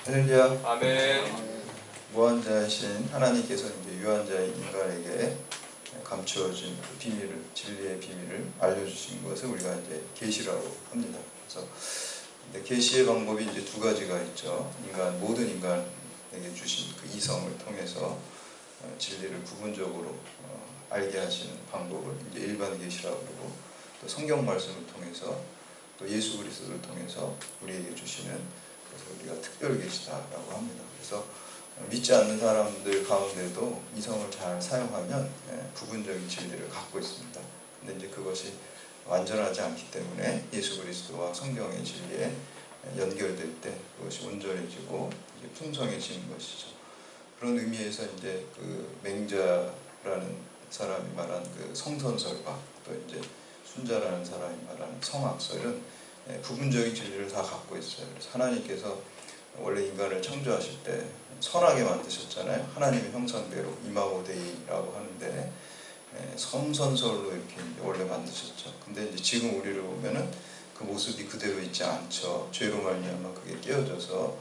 할렐루야. 아멘. 무한자이신 하나님께서 이제 유한자인 인간에게 감추어진 그 비밀을, 진리의 비밀을 알려주신 것을 우리가 이제 계시라고 합니다. 그래서 계시의 방법이 이제 두 가지가 있죠. 모든 인간에게 주신 그 이성을 통해서 진리를 부분적으로 알게 하시는 방법을 이제 일반 계시라고 그러고, 또 성경 말씀을 통해서 또 예수 그리스도를 통해서 우리에게 주시는, 그래서 우리가 특별 계시다라고 합니다. 그래서 믿지 않는 사람들 가운데도 이성을 잘 사용하면 부분적인 진리를 갖고 있습니다. 근데 이제 그것이 완전하지 않기 때문에 예수 그리스도와 성경의 진리에 연결될 때 그것이 온전해지고 이제 풍성해지는 것이죠. 그런 의미에서 이제 그 맹자라는 사람이 말한 그 성선설과 또 이제 순자라는 사람이 말하는 성악설은 부분적인 진리를 다 갖고 있어요. 그래서 하나님께서 원래 인간을 창조하실 때 선하게 만드셨잖아요. 하나님의 형상대로 이마고 데이라고 하는데 성선설로 이렇게 원래 만드셨죠. 근데 이제 지금 우리를 보면은 그 모습이 그대로 있지 않죠. 죄로 말미암아 그게 깨어져서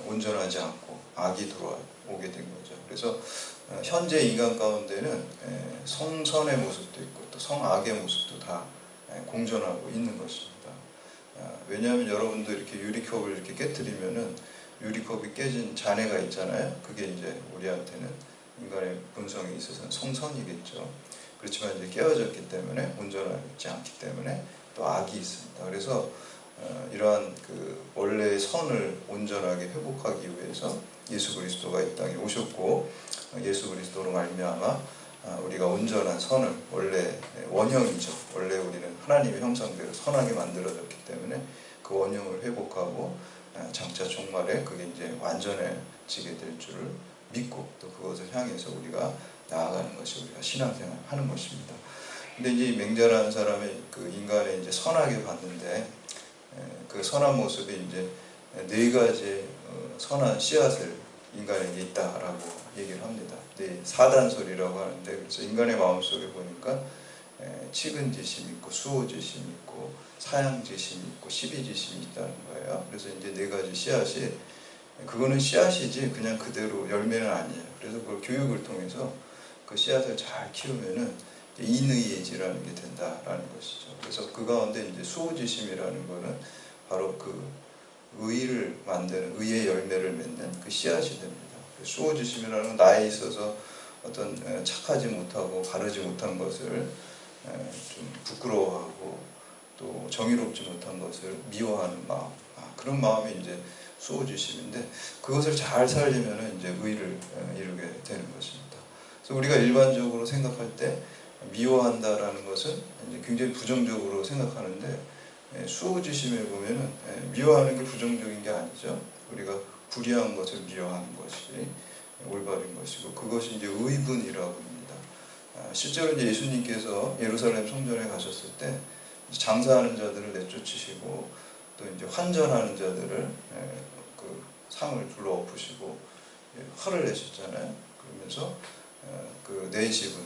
온전하지 않고 악이 들어오게 된 거죠. 그래서 현재 인간 가운데는 성선의 모습도 있고 또 성악의 모습도 다 공존하고 있는 것입니다. 왜냐하면 여러분도 이렇게 유리컵을 이렇게 깨뜨리면은 유리컵이 깨진 잔해가 있잖아요. 그게 이제 우리한테는 인간의 본성에 있어서는 성선이겠죠. 그렇지만 이제 깨어졌기 때문에 온전하지 않기 때문에 또 악이 있습니다. 그래서 이러한 그 원래의 선을 온전하게 회복하기 위해서 예수 그리스도가 이 땅에 오셨고, 예수 그리스도로 말미암아 우리가 온전한 선을, 원래 원형이죠. 원래 우리는 하나님의 형상대로 선하게 만들어졌기 때문에 그 원형을 회복하고 장차 종말에 그게 이제 완전해지게 될 줄을 믿고 또 그것을 향해서 우리가 나아가는 것이 우리가 신앙생활 하는 것입니다. 근데 이제 맹자라는 사람이 그 인간을 이제 선하게 봤는데 그 선한 모습이 이제 네 가지 선한 씨앗을 인간에게 있다라고 얘기를 합니다. 네, 사단솔이라고 하는데, 그래서 인간의 마음속에 보니까 측은지심이 있고 수호지심이 있고 사양지심이 있고 시비지심이 있다는 거예요. 그래서 이제 네 가지 씨앗이, 그거는 씨앗이지 그냥 그대로 열매는 아니에요. 그래서 그걸 교육을 통해서 그 씨앗을 잘 키우면은 인의예지라는 게 된다라는 것이죠. 그래서 그 가운데 이제 수호지심이라는 거는 바로 그 의를 만드는, 의의 열매를 맺는 그 씨앗이 됩니다. 수호지심이라는 건 나에 있어서 어떤 착하지 못하고 바르지 못한 것을 좀 부끄러워하고 또 정의롭지 못한 것을 미워하는 마음, 그런 마음이 이제 수호지심인데, 그것을 잘 살리면 이제 의를 이루게 되는 것입니다. 그래서 우리가 일반적으로 생각할 때 미워한다라는 것은 이제 굉장히 부정적으로 생각하는데, 수호지심에 보면은 미워하는 게 부정적인 게 아니죠. 우리가 불의한 것을 미워하는 것이 올바른 것이고, 그것이 이제 의분이라고 합니다. 실제로 이제 예수님께서 예루살렘 성전에 가셨을 때 장사하는 자들을 내쫓으시고 또 이제 환전하는 자들을 그 상을 둘러 엎으시고 화를 내셨잖아요. 그러면서 그 내 집은,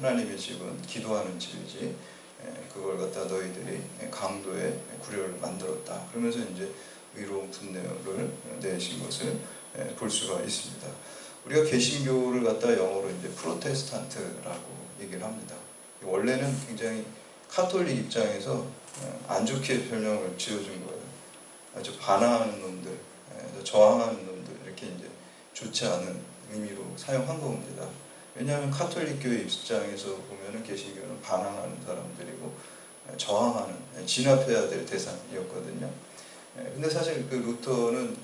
하나님의 집은 기도하는 집이지 그걸 갖다 너희들이 강도의 구려를 만들었다. 그러면서 이제 의로운 분노를 내신 것을 볼 수가 있습니다. 우리가 개신교를 갖다 영어로 이제 프로테스탄트라고 얘기를 합니다. 원래는 굉장히 카톨릭 입장에서 안 좋게 별명을 지어준 거예요. 아주 반항하는 놈들, 저항하는 놈들, 이렇게 이제 좋지 않은 의미로 사용한 겁니다. 왜냐하면 카톨릭 교회 입장에서 보면은 개신교는 반항하는 사람들이고 저항하는, 진압해야 될 대상이었거든요. 근데 사실 그 루터는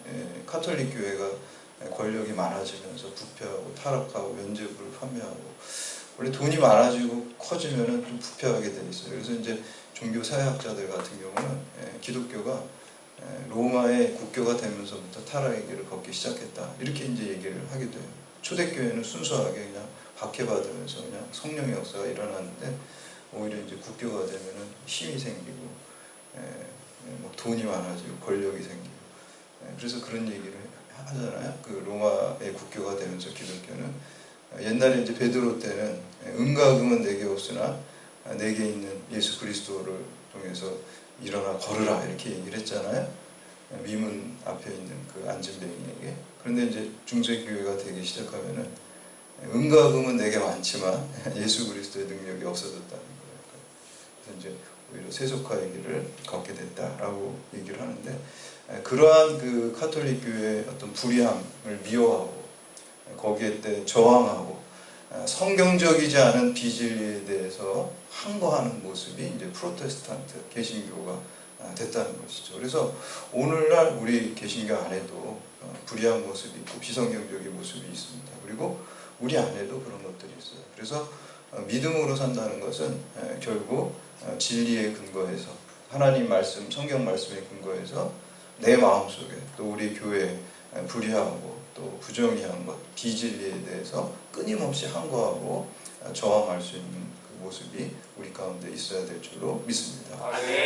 카톨릭 교회가 권력이 많아지면서 부패하고 타락하고 면죄부를 판매하고, 원래 돈이 많아지고 커지면은 좀 부패하게 돼 있어요. 그래서 이제 종교 사회학자들 같은 경우는 기독교가 로마의 국교가 되면서부터 타락의 길을 걷기 시작했다, 이렇게 이제 얘기를 하게 돼요. 초대교회는 순수하게 그냥 박해받으면서 그냥 성령의 역사가 일어났는데, 오히려 이제 국교가 되면은 힘이 생기고 뭐 돈이 많아지고 권력이 생기고, 그래서 그런 얘기를 하잖아요. 그 로마의 국교가 되면서 기독교는, 옛날에 이제 베드로 때는 은과 금은 내게 없으나 내게 있는 예수 그리스도를 통해서 일어나 걸으라, 이렇게 얘기를 했잖아요. 미문 앞에 있는 그 안진뱅이에게. 그런데 이제 중세교회가 되기 시작하면은 은과 금은 내게 많지만 예수 그리스도의 능력이 없어졌다는 거예요. 그래서 이제 오히려 세속화의 길을 걷게 됐다라고 얘기를 하는데, 그러한 그 카톨릭 교회의 어떤 불의함을 미워하고 거기에 때 저항하고 성경적이지 않은 비진리에 대해서 항거하는 모습이 이제 프로테스탄트 개신교가 됐다는 것이죠. 그래서 오늘날 우리 개신교 안에도 불의한 모습이 있고 비성경적인 모습이 있습니다. 그리고 우리 안에도 그런 것들이 있어요. 그래서 믿음으로 산다는 것은 결국 진리에 근거해서, 하나님 말씀, 성경 말씀에 근거해서 내 마음속에 또 우리 교회에 불의하고 또 부정의한 것, 비진리에 대해서 끊임없이 항거하고 저항할 수 있는 그 모습이 우리 가운데 있어야 될 줄로 믿습니다.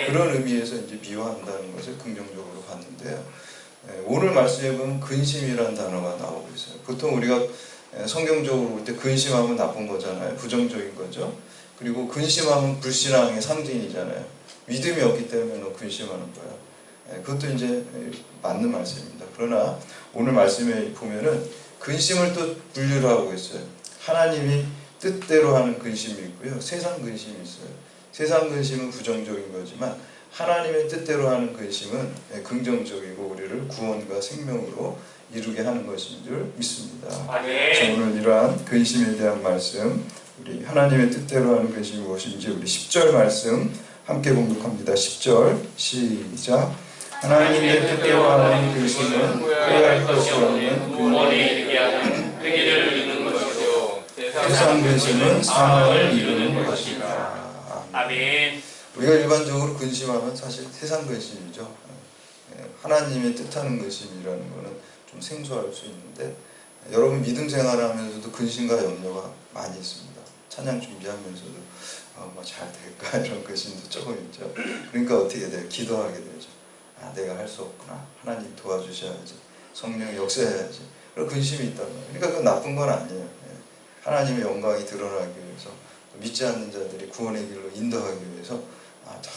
그런 의미에서 이제 미워한다는 것을 긍정적으로 봤는데요. 오늘 말씀에 보면 근심이라는 단어가 나오고 있어요. 보통 우리가 성경적으로 볼 때 근심하면 나쁜 거잖아요. 부정적인 거죠. 그리고 근심하면 불신앙의 상징이잖아요. 믿음이 없기 때문에 너 근심하는 거야. 그것도 이제 맞는 말씀입니다. 그러나 오늘 말씀에 보면은 근심을 또 분류를 하고 있어요. 하나님이 뜻대로 하는 근심이 있고요. 세상 근심이 있어요. 세상 근심은 부정적인 거지만 하나님의 뜻대로 하는 근심은 긍정적이고 우리를 구원과 생명으로 이루게 하는 것인 줄 믿습니다. 그래서 오늘 이러한 근심에 대한 말씀, 우리 하나님의 뜻대로 하는 근심이 무엇인지 우리 10절 말씀 함께 공독합니다. 10절 시작. 하나님의 뜻대로 하는 근심은 후회할 것이 없는 구원에 이르게 하는 회개를 이루는 것이요 세상 근심은 사망을 이루는 것이다. 아멘. 우리가 일반적으로 근심하면 사실 세상 근심이죠. 하나님의 뜻하는 근심이라는 것은 좀 생소할 수 있는데, 여러분 믿음 생활하면서도 근심과 염려가 많이 있습니다. 찬양 준비하면서도 뭐 잘 될까 이런 근심도 조금 있죠. 그러니까 어떻게 돼요? 기도하게 되죠. 내가 할 수 없구나. 하나님 도와주셔야지. 성령이 역사해야지. 그런 근심이 있단 말이에요. 그러니까 그건 나쁜 건 아니에요. 하나님의 영광이 드러나기 위해서, 믿지 않는 자들이 구원의 길로 인도하기 위해서,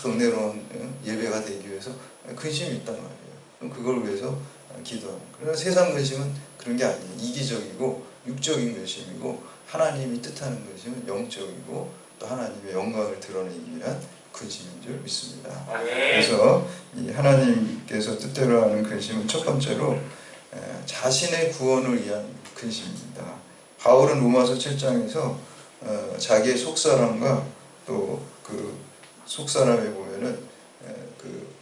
은혜로운 예배가 되기 위해서 근심이 있단 말이에요. 그럼 그걸 위해서 기도하는 거예요. 그러나 세상 근심은 그런 게 아니에요. 이기적이고 육적인 근심이고, 하나님이 뜻하는 근심은 영적이고 또 하나님의 영광을 드러내기 위한 근심인 줄 믿습니다. 그래서 이 하나님께서 뜻대로 하는 근심은 첫 번째로 자신의 구원을 위한 근심입니다. 바울은 로마서 7장에서 자기의 속사람과 또 그 속사람에 보면은 그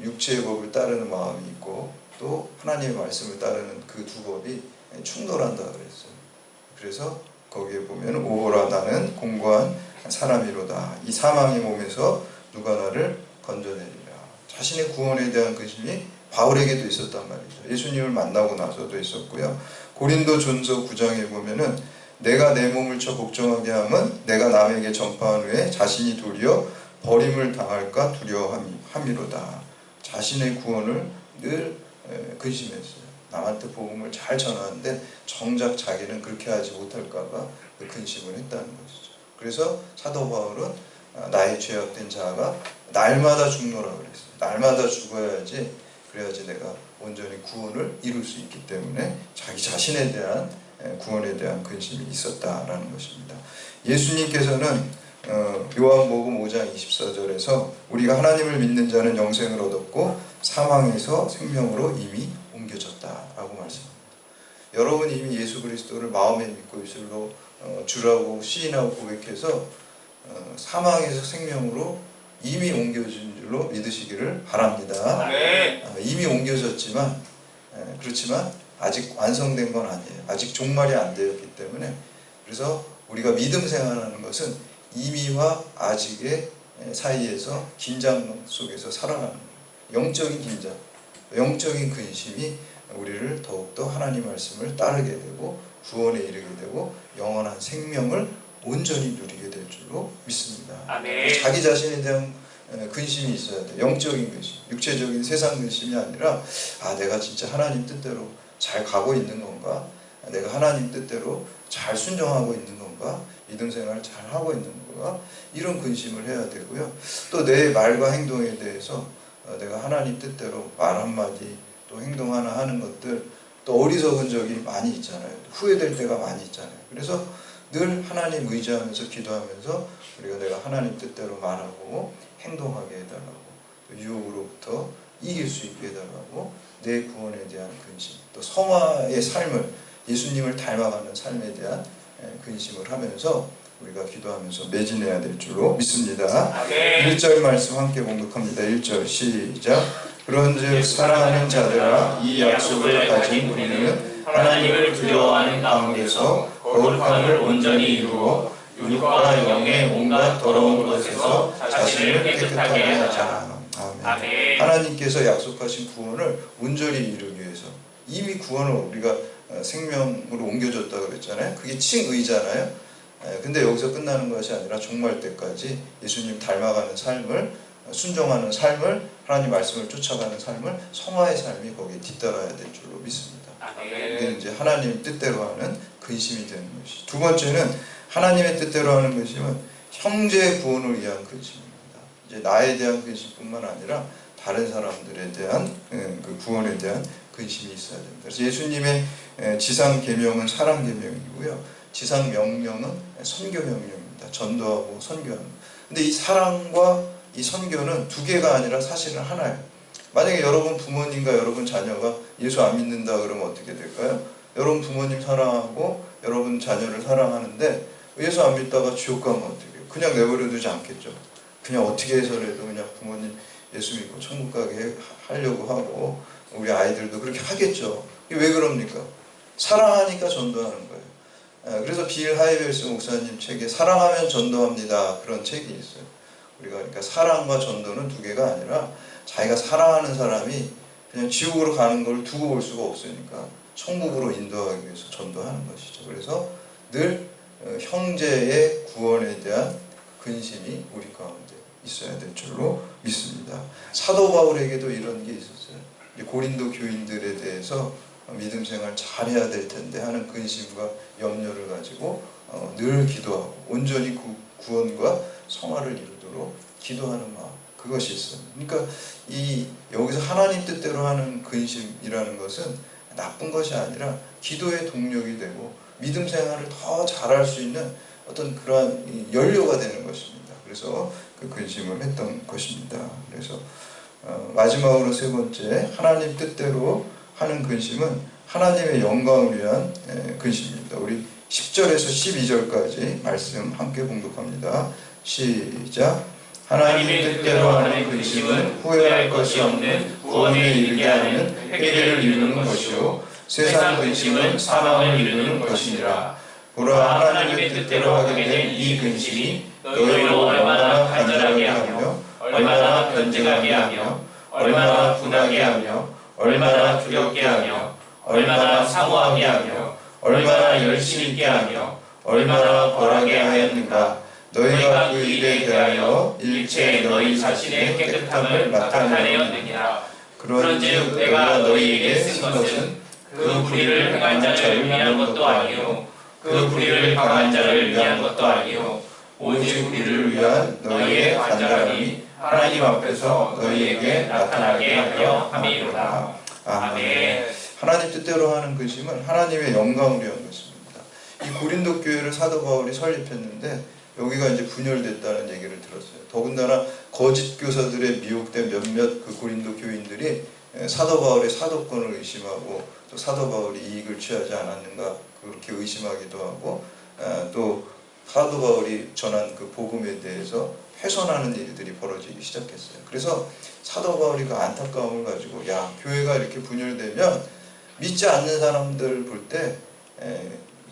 육체의 법을 따르는 마음이 있고 또 하나님의 말씀을 따르는 그 두 법이 충돌한다 그랬어요. 그래서 거기에 보면 오호라 나는 공고한 사람이로다. 이 사망의 몸에서 누가 나를 건져내리라. 자신의 구원에 대한 근심이 바울에게도 있었단 말이죠. 예수님을 만나고 나서도 있었고요. 고린도 전서 9장에 보면은 내가 내 몸을 쳐 복종하게 함은 내가 남에게 전파한 후에 자신이 도리어 버림을 당할까 두려워함이로다. 자신의 구원을 늘 근심했어요. 남한테 복음을 잘 전하는데 정작 자기는 그렇게 하지 못할까봐 근심을 했다는 것이죠. 그래서 사도 바울은 나의 죄악된 자가 날마다 죽노라 그랬어요. 날마다 죽어야지, 그래야지 내가 온전히 구원을 이룰 수 있기 때문에 자기 자신에 대한 구원에 대한 근심이 있었다라는 것입니다. 예수님께서는 요한복음 5장 24절에서 우리가 하나님을 믿는 자는 영생을 얻었고 사망에서 생명으로 이미 옮겨졌다라고 말씀합니다. 여러분이 이미 예수 그리스도를 마음에 믿고 주라고 시인하고 고백해서 사망에서 생명으로 이미 옮겨진 줄로 믿으시기를 바랍니다. 이미 옮겨졌지만 그렇지만 아직 완성된 건 아니에요. 아직 종말이 안 되었기 때문에, 그래서 우리가 믿음 생활하는 것은 이미와 아직의 사이에서 긴장 속에서 살아가는 거예요. 영적인 긴장, 영적인 근심이 우리를 더욱더 하나님 말씀을 따르게 되고 구원에 이르게 되고 영원한 생명을 온전히 누리게 될 줄로 믿습니다. 자기 자신에 대한 근심이 있어야 돼요. 영적인 근심, 육체적인 세상 근심이 아니라 내가 진짜 하나님 뜻대로 잘 가고 있는 건가? 내가 하나님 뜻대로 잘 순종하고 있는 건가? 믿음 생활을 잘 하고 있는 건가? 이런 근심을 해야 되고요. 또 내 말과 행동에 대해서 내가 하나님 뜻대로 말 한마디 또 행동 하나 하는 것들, 또 어리석은 적이 많이 있잖아요. 후회될 때가 많이 있잖아요. 그래서 늘 하나님 의지하면서 기도하면서 우리가 내가 하나님 뜻대로 말하고 행동하게 해달라고, 또 유혹으로부터 이길 수 있게 해달라고, 내 구원에 대한 근심, 또 성화의 삶을, 예수님을 닮아가는 삶에 대한 근심을 하면서 우리가 기도하면서 매진해야 될 줄로 믿습니다. 1절 말씀 함께 공독합니다. 1절 시작. 그런즉 사랑하는 자들아, 이 약속을 가진 우리는 하나님을 두려워하는 가운데서 거룩함을 온전히 이루어 육과 영의 온갖 더러운 것에서 자신을 깨끗하게 하자. 아멘. 하나님께서 약속하신 구원을 온전히 이루기 위해서, 이미 구원을 우리가 생명으로 옮겨줬다고 그랬잖아요. 그게 칭의잖아요. 근데 여기서 끝나는 것이 아니라 종말 때까지 예수님 닮아가는 삶을, 순종하는 삶을, 하나님 말씀을 쫓아가는 삶을, 성화의 삶이 거기에 뒤따라야 될 줄로 믿습니다. 이게 이제 하나님 뜻대로 하는 근심이 되는 것이. 두 번째는 하나님의 뜻대로 하는 근심은 형제의 구원을 위한 근심입니다. 이제 나에 대한 근심뿐만 아니라 다른 사람들에 대한 그 구원에 대한 근심이 있어야 됩니다. 그래서 예수님의 지상 계명은 사랑 계명이고요, 지상 명령은 선교 명령입니다. 전도하고 선교하는. 근데 이 사랑과 이 선교는 두 개가 아니라 사실은 하나예요. 만약에 여러분 부모님과 여러분 자녀가 예수 안 믿는다 그러면 어떻게 될까요? 여러분 부모님 사랑하고 여러분 자녀를 사랑하는데 예수 안 믿다가 지옥 가면 어떻게 해요? 그냥 내버려 두지 않겠죠. 그냥 어떻게 해서라도 그냥 부모님 예수 믿고 천국 가게 하려고 하고, 우리 아이들도 그렇게 하겠죠. 왜 그럽니까? 사랑하니까 전도하는 거예요. 그래서 빌 하이벨스 목사님 책에 사랑하면 전도합니다, 그런 책이 있어요. 우리가 그러니까 사랑과 전도는 두 개가 아니라, 자기가 사랑하는 사람이 그냥 지옥으로 가는 걸 두고 볼 수가 없으니까 천국으로 인도하기 위해서 전도하는 것이죠. 그래서 늘 형제의 구원에 대한 근심이 우리 가운데 있어야 될 줄로 믿습니다. 사도 바울에게도 이런 게 있었어요. 고린도 교인들에 대해서 믿음 생활 잘해야 될 텐데 하는 근심과 염려를 가지고 늘 기도하고 온전히 구원과 성화를 이루도록 기도하는 마음, 그것이 있어요. 그러니까 여기서 하나님 뜻대로 하는 근심이라는 것은 나쁜 것이 아니라 기도의 동력이 되고 믿음 생활을 더 잘할 수 있는 어떤 그러한 연료가 되는 것입니다. 그래서 그 근심을 했던 것입니다. 그래서 마지막으로 세 번째, 하나님 뜻대로 하는 근심은 하나님의 영광을 위한 근심입니다. 우리 10절에서 12절까지 말씀 함께 공독합니다. 시작. 하나님의 뜻대로 하는 근심은 후회할 것이 없는 구원에 이르게 하는 회개를 이루는 것이요, 세상 근심은 사망을 이루는 것이니라. 보라, 하나님의 뜻대로 하게 된 이 근심이 너희로 얼마나 간절하게 하며 얼마나 변증하게 하며 얼마나 분하게 하며 얼마나 두렵게 하며 얼마나 사모하게 하며 얼마나 열심히 있게 하며 얼마나 벌하게 하였는가. 너희가 그 일에 대하여 일체 너희 자신의 깨끗함을 나타내었느니라. 그런즉 내가 너희에게 쓴 것은 그 불의를 행한 자를 위한 것도 아니요 그 불의를 강한 자를 위한 것도 아니요 오직 우리를 위한 너희의 간절함이 하나님 앞에서 너희에게 나타나게 하려 함이로다. 아멘. 하나님 뜻대로 하는 근심은 하나님의 영광을 위한 것입니다. 이 고린도 교회를 사도 바울이 설립했는데 여기가 이제 분열됐다는 얘기를 들었어요. 더군다나 거짓 교사들의 미혹된 몇몇 그 고린도 교인들이 사도 바울의 사도권을 의심하고, 또 사도 바울이 이익을 취하지 않았는가 그렇게 의심하기도 하고, 또 사도 바울이 전한 그 복음에 대해서 훼손하는 일들이 벌어지기 시작했어요. 그래서 사도 바울이 그 안타까움을 가지고, 야, 교회가 이렇게 분열되면 믿지 않는 사람들 볼 때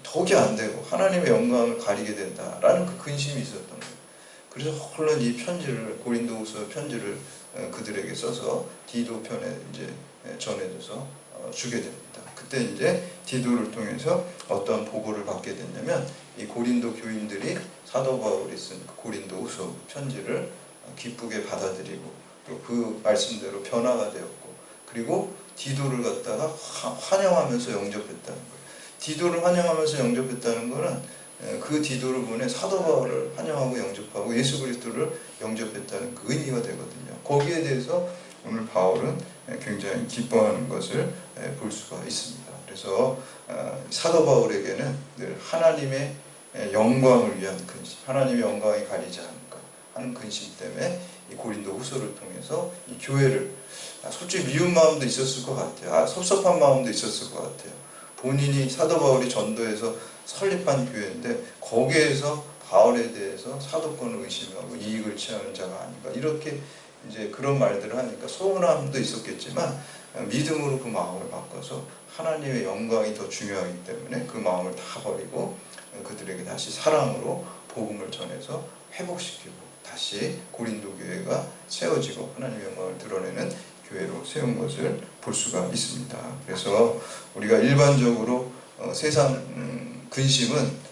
덕이 안 되고 하나님의 영광을 가리게 된다라는 그 근심이 있었던 거예요. 그래서 홀로 이 편지를, 고린도후서 편지를 그들에게 써서 디도 편에 이제 전해줘서 주게 됩니다. 그때 이제 디도를 통해서 어떤 보고를 받게 됐냐면, 이 고린도 교인들이 사도 바울이 쓴 고린도후서 편지를 기쁘게 받아들이고 또 그 말씀대로 변화가 되었고, 그리고 디도를 갖다가 환영하면서 영접했다는 거예요. 디도를 환영하면서 영접했다는 거는 그 디도를 보내 사도 바울을 환영하고 영접하고 예수 그리스도를 영접했다는 그 의미가 되거든요. 거기에 대해서 오늘 바울은 굉장히 기뻐하는 것을 볼 수가 있습니다. 그래서 사도 바울에게는 늘 하나님의 영광을 위한 근심, 하나님의 영광이 가리지 않을까 하는 근심 때문에 이 고린도 후서를 통해서 이 교회를 솔직히 미운 마음도 있었을 것 같아요. 섭섭한 마음도 있었을 것 같아요. 본인이 사도 바울이 전도해서 설립한 교회인데 거기에서 바울에 대해서 사도권을 의심하고 이익을 취하는 자가 아닌가 이렇게 이제 그런 말들을 하니까 서운함도 있었겠지만 믿음으로 그 마음을 바꿔서 하나님의 영광이 더 중요하기 때문에 그 마음을 다 버리고 그들에게 다시 사랑으로 복음을 전해서 회복시키고 다시 고린도 교회가 세워지고 하나님의 영광을 드러내는 교회로 세운 것을 볼 수가 있습니다. 그래서 우리가 일반적으로 세상 근심은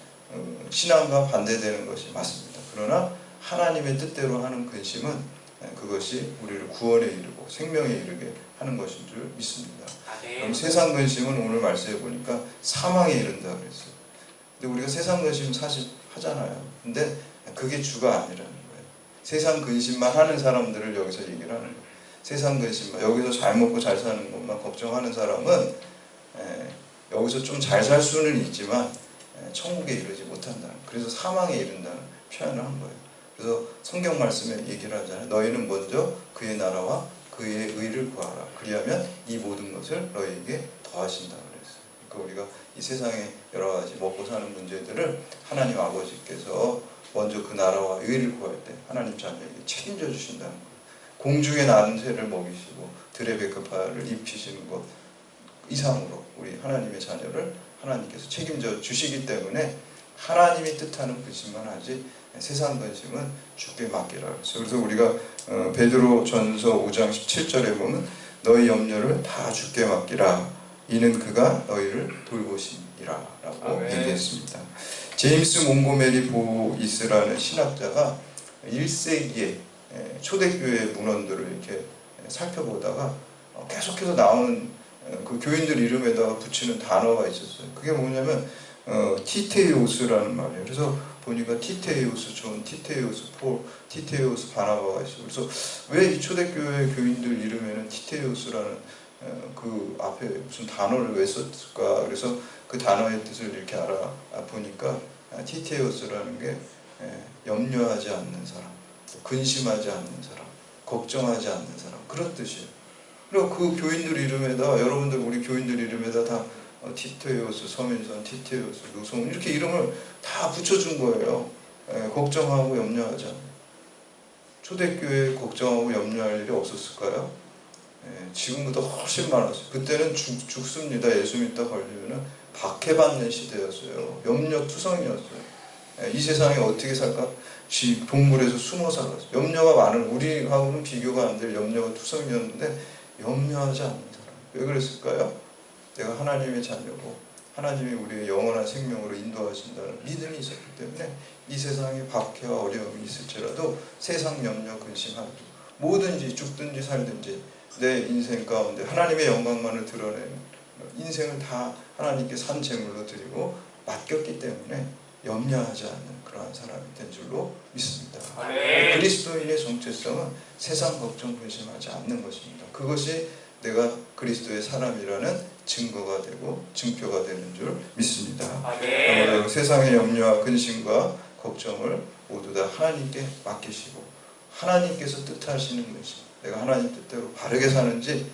신앙과 반대되는 것이 맞습니다. 그러나 하나님의 뜻대로 하는 근심은 그것이 우리를 구원에 이르고 생명에 이르게 하는 것인 줄 믿습니다. 그럼 세상 근심은 오늘 말씀해 보니까 사망에 이른다 그랬어요. 근데 우리가 세상 근심 사실 하잖아요. 근데 그게 주가 아니라는 거예요. 세상 근심만 하는 사람들을 여기서 얘기를 하는 거예요. 세상 근심만, 여기서 잘 먹고 잘 사는 것만 걱정하는 사람은 여기서 좀 잘 살 수는 있지만 천국에 이르지 못한다는, 그래서 사망에 이른다는 표현을 한 거예요. 그래서 성경 말씀에 얘기를 하잖아요. 너희는 먼저 그의 나라와 그의 의를 구하라. 그리하면 이 모든 것을 너희에게 더하신다 그랬어요. 그러니까 우리가 이 세상에 여러 가지 먹고 사는 문제들을 하나님 아버지께서 먼저 그 나라와 의를 구할 때 하나님 자녀에게 책임져 주신다는 거예요. 공중에 나는 새를 먹이시고 들의 백합화를 입히시는 것 이상으로 우리 하나님의 자녀를 하나님께서 책임져 주시기 때문에 하나님이 뜻하는 근심만 하지 세상 근심은 주께 맡기라. 그래서 우리가 베드로 전서 5장 17절에 보면 너희 염려를 다 주께 맡기라. 이는 그가 너희를 돌보심이라 라고 얘기했습니다. 제임스 몽고메리 보이스라는 신학자가 1세기에 초대교회 문헌들을 이렇게 살펴보다가 계속해서 나오는 그 교인들 이름에다가 붙이는 단어가 있었어요. 그게 뭐냐면 티테이오스라는 말이에요. 그래서 보니까 티테이오스 존, 티테이오스 폴, 티테이오스 바나바가 있어요. 그래서 왜 이 초대교회 교인들 이름에는 티테이오스라는 그 앞에 무슨 단어를 왜 썼을까? 그래서 그 단어의 뜻을 이렇게 알아보니까 티테이오스라는 게 염려하지 않는 사람, 근심하지 않는 사람, 걱정하지 않는 사람, 그런 뜻이에요. 그리고 그 교인들 이름에다, 여러분들 우리 교인들 이름에다 다 티테오스, 서민선, 티테오스, 노송 이렇게 이름을 다 붙여준 거예요. 걱정하고 염려하지 않는. 초대교회에 걱정하고 염려할 일이 없었을까요? 지금보다 훨씬 많았어요. 그때는 죽습니다. 예수 믿다 걸리면 박해받는 시대였어요. 염려투성이었어요. 이 세상에 어떻게 살까? 동굴에서 숨어 살았어요. 염려가 많은, 우리하고는 비교가 안 될 염려가 투성이었는데 염려하지 않는 사람. 왜 그랬을까요? 내가 하나님의 자녀고 하나님이 우리의 영원한 생명으로 인도하신다는 믿음이 있었기 때문에 이 세상에 박해와 어려움이 있을지라도 세상 염려 근심하고 뭐든지 죽든지 살든지 내 인생 가운데 하나님의 영광만을 드러내는 인생을 다 하나님께 산 제물로 드리고 맡겼기 때문에 염려하지 않는 그러한 사람이 된 줄로 믿습니다. 그리스도인의 정체성은 세상 걱정 근심하지 않는 것입니다. 그것이 내가 그리스도의 사람이라는 증거가 되고 증표가 되는 줄 믿습니다. 세상의 염려와 근심과 걱정을 모두 다 하나님께 맡기시고 하나님께서 뜻하시는 것이 내가 하나님 뜻대로 바르게 사는지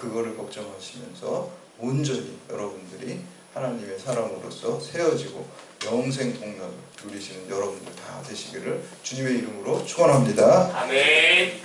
그거를 걱정하시면서 온전히 여러분들이 하나님의 사람으로서 세워지고 영생 복락을 누리시는 여러분들 다 되시기를 주님의 이름으로 축원합니다. 아멘.